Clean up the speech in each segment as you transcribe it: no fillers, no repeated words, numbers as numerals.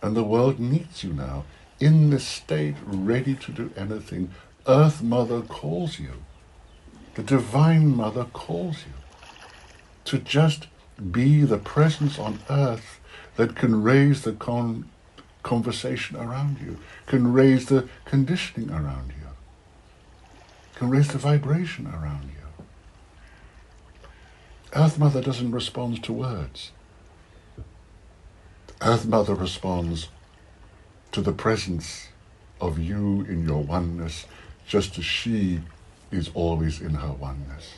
And the world needs you now. In this state, ready to do anything, Earth Mother calls you. The Divine Mother calls you to just be the presence on earth that can raise the conversation around you, can raise the conditioning around you, can raise the vibration around you. Earth Mother doesn't respond to words. Earth Mother responds to the presence of you in your oneness, just as she is always in her oneness.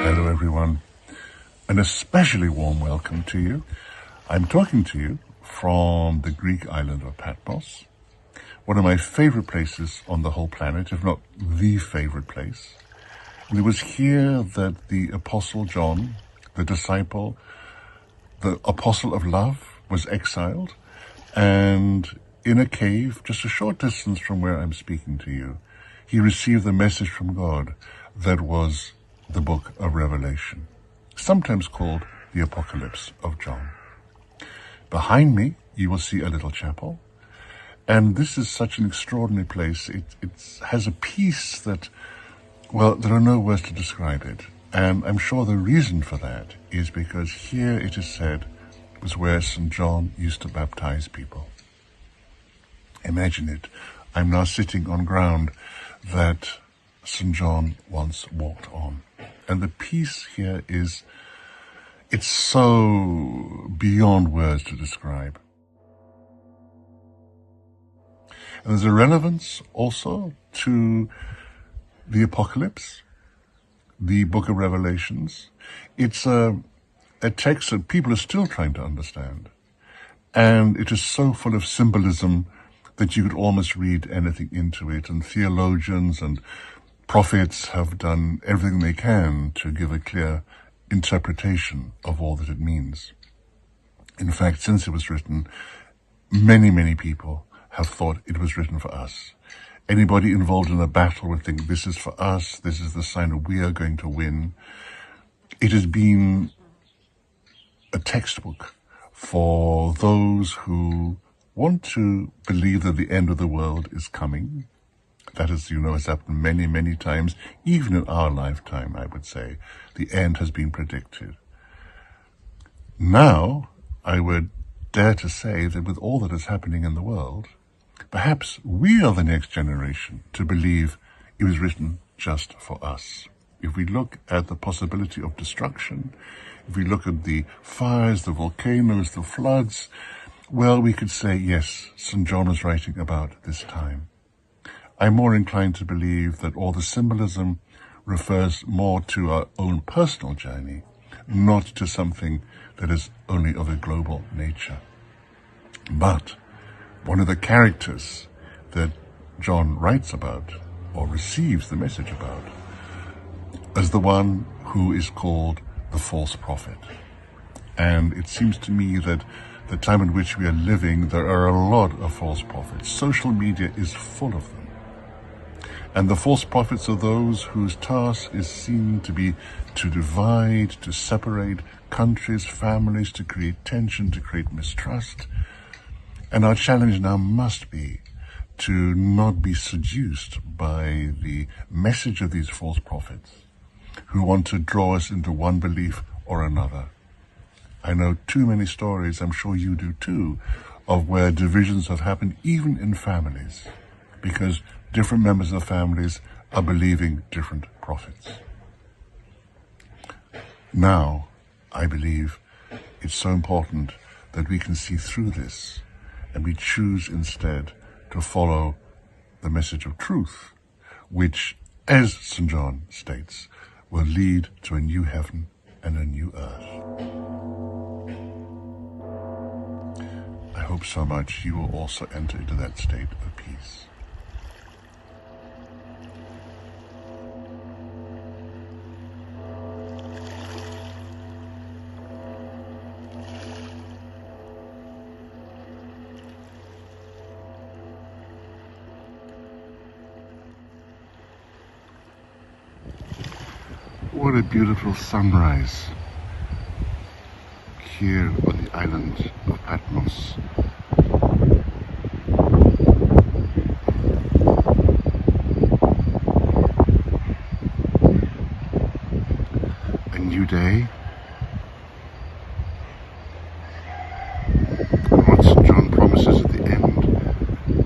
Hello everyone, an especially warm welcome to you. I'm talking to you from the Greek island of Patmos, one of my favorite places on the whole planet, if not the favorite place. And it was here that the Apostle John, the disciple, the apostle of love, was exiled, and in a cave just a short distance from where I'm speaking to you, he received the message from God that was the book of Revelation, sometimes called the Apocalypse of John. Behind me, you will see a little chapel, and this is such an extraordinary place. It has a peace that, well, there are no words to describe it. And I'm sure the reason for that is because here it is said was where St. John used to baptize people. Imagine it. I'm now sitting on ground that St. John once walked on. And the peace here is, it's so beyond words to describe. And there's a relevance also to the Apocalypse, the book of Revelations. It's a text that people are still trying to understand. And it is so full of symbolism that you could almost read anything into it. And theologians and prophets have done everything they can to give a clear interpretation of all that it means. In fact, since it was written, many, many people have thought it was written for us. Anybody involved in a battle would think, this is for us, this is the sign that we are going to win. It has been a textbook for those who want to believe that the end of the world is coming. That, as you know, has happened many, many times. Even in our lifetime, I would say, the end has been predicted. Now, I would dare to say that with all that is happening in the world, perhaps we are the next generation to believe it was written just for us. If we look at the possibility of destruction, if we look at the fires, the volcanoes, the floods, well, we could say, yes, St. John is writing about this time. I'm more inclined to believe that all the symbolism refers more to our own personal journey, not to something that is only of a global nature. But one of the characters that John writes about, or receives the message about, is the one who is called the false prophet. And it seems to me that the time in which we are living, there are a lot of false prophets. Social media is full of them. And the false prophets are those whose task is seen to be to divide, to separate countries, families, to create tension, to create mistrust. And our challenge now must be to not be seduced by the message of these false prophets who want to draw us into one belief or another. I know too many stories, I'm sure you do too, of where divisions have happened even in families because different members of the families are believing different prophets. Now, I believe it's so important that we can see through this and we choose instead to follow the message of truth, which, as St. John states, will lead to a new heaven and a new earth. I hope so much you will also enter into that state of peace. What a beautiful sunrise here on the island of Patmos. A new day. And what St. John promises at the end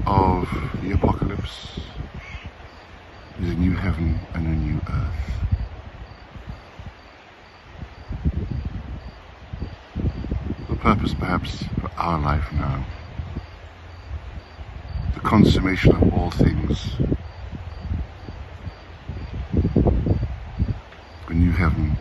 of the apocalypse is a new heaven and a new earth. The purpose perhaps for our life now, the consummation of all things, a new heaven